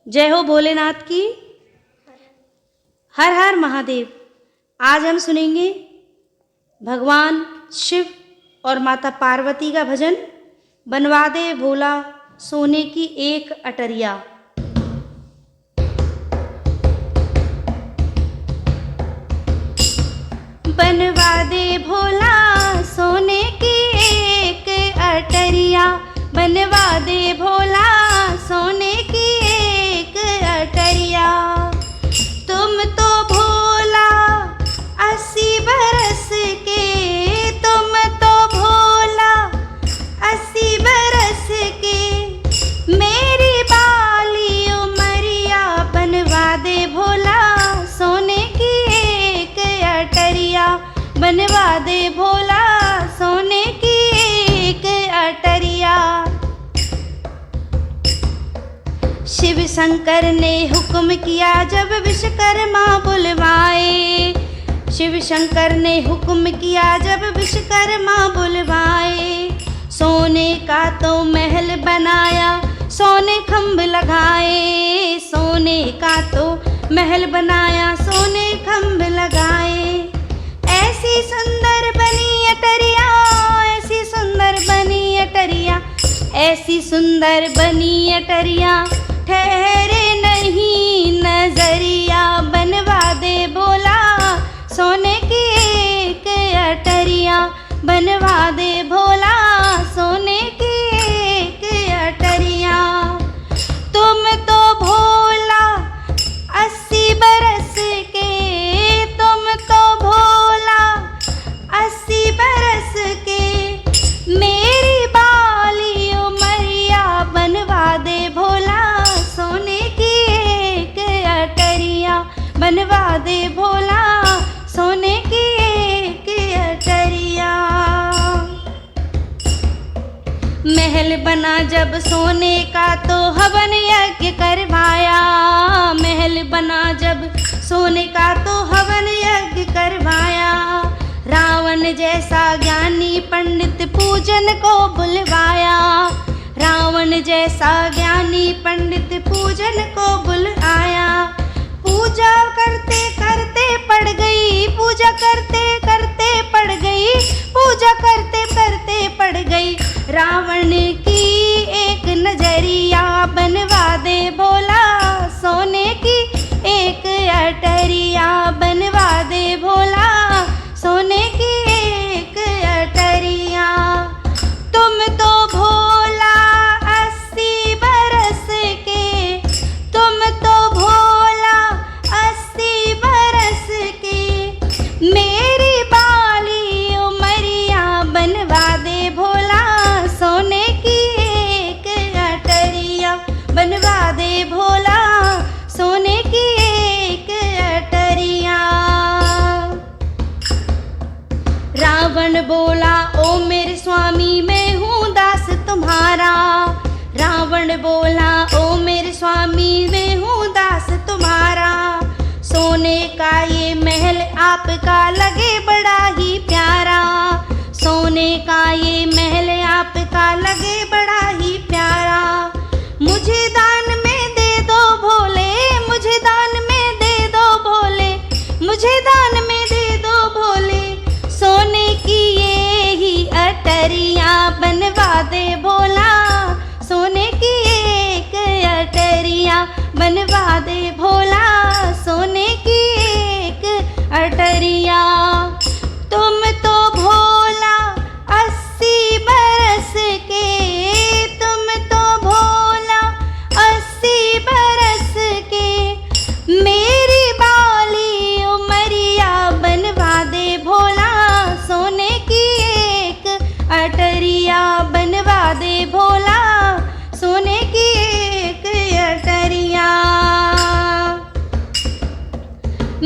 जय हो भोलेनाथ की। हर हर महादेव। आज हम सुनेंगे भगवान शिव और माता पार्वती का भजन, बनवा दे भोला सोने की एक अटरिया। बनवा दे भोला सोने की एक अटरिया, बनवा दे भोला सोने की एक अटरिया। तुम तो भोला 80 बरस के, तुम तो भोला 80 बरस के, मेरी बाली उमरिया। बनवा दे भोला सोने की एक अटरिया, बनवा दे भोला सोने की एक अटरिया। शिव शंकर ने हुक्म किया जब विश्वकर्मा बुलवाए, शिव शंकर ने हुक्म किया जब विश्वकर्मा बुलवाए। सोने का तो महल बनाया, सोने खंभ लगाए, सोने का तो महल बनाया, सोने खंभ लगाए। ऐसी सुंदर बनी अटरिया, ऐसी सुंदर बनी अटरिया, ऐसी सुंदर बनी अटरिया, ठहरे नहीं नजरिया। बनवा दे भोला सोने की एक अटरिया, बनवा दे भोला सोने की एक अटरिया। तुम तो भोला 80 बरस के, तुम तो भोला 80 बरस के, मेरी बाली उमरिया। बनवा दे भोला सोने की एक अटरिया, बनवा दे भोला सोने की एक अटरिया। महल बना जब सोने का तो हवन यज्ञ करवाया, महल बना जब सोने का तो हवन यज्ञ करवाया। रावण जैसा ज्ञानी पंडित पूजन को बुलवाया, रावण जैसा ज्ञानी पंडित पूजन को बुलाया। पूजा करते करते पड़ गई, पूजा करते करते पड़ गई, पूजा करते करते पड़ गई रावण की एक नजरिया। बनवा दे भोला सोने की एक अटरिया, बनवा दे भोला सोने की एक अटरिया। तुम तो भोला 80 बरस के, तुम तो भोला 80 बरस के, मेरी बाली उमरिया। बनवा दे भोला सोने की एक अटरिया, बनवा दे भोला सोने की एक अटरिया। रावण बोला ओ मेरे स्वामी मैं हूँ दास तुम्हारा, रावण बोला ओ मेरे स्वामी मैं हूँ दास तुम्हारा। सोने का ये महल आपका लगे बड़ा ही प्यारा, सोने का ये महल आपका लगे बड़ा ही प्यारा। मुझे दान में दे दो भोले, मुझे दान में दे दो भोले, मुझे दान में दे दो भोले सोने की ये ही अटरिया। बनवा दे भोला सोने की एक अटरिया, बनवा दे भोला सोने की एक अटरिया। तुम तो भोला 80 बरस के, तुम तो भोला 80 बरस के, मेरी बाली उमरिया। बनवा दे भोला सोने की एक अटरिया, बनवा दे भोला सोने की एक अटरिया।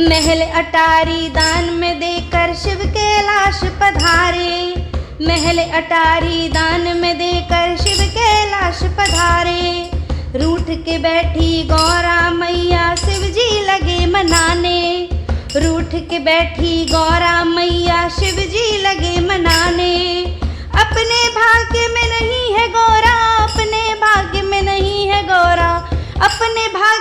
महल अटारी दान में देकर शिव कैलाश पधारे, महल अटारी दान में देकर शिव कैलाश पधारे। रूठ के बैठी गौरा मैया शिव जी लगे मनाने, रूठ के बैठी गौरा मैया शिव जी लगे मनाने। अपने भाग्य में नहीं है गौरा, अपने भाग्य में नहीं है गौरा, अपने भाग्य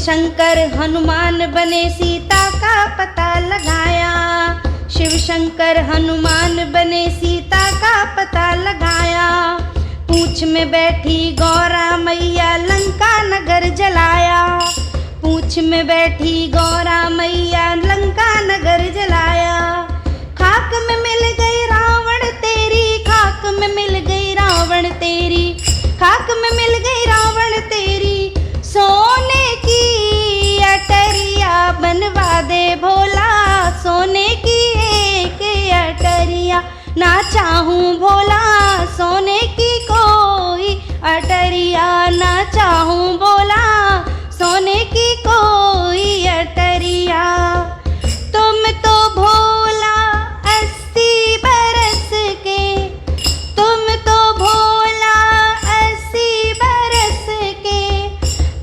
शंकर हनुमान बने सीता का पता लगाया। शिव शंकर हनुमान बने सीता का पता लगाया। पूंछ में बैठी गौरा मैया लंका नगर जलाया। पूंछ में बैठी गौरा मैया लंका नगर जलाया। खाक में मिल गई रावण तेरी, खाक में मिल गई रावण तेरी, खाक में मिल गई रावण तेरी। सोने की अटरिया बनवा दे भोला, सोने की एक अटरिया ना चाहूं भोला, सोने की कोई अटरिया ना चाहूं भोला, सोने की कोई अटरिया। तुम तो भोला 80 बरस के, तुम तो भोला 80 बरस के,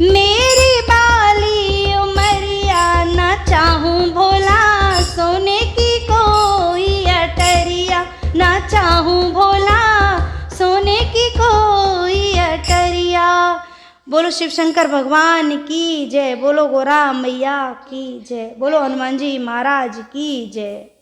मेरी बाली उमरिया ना चाहूं भोला, सोने की कोई अटरिया ना चाहूं भोला, सोने की कोई अटरिया। बोलो शिव शंकर भगवान की जय, बोलो गोरा मैया की जय, बोलो हनुमान जी महाराज की जय।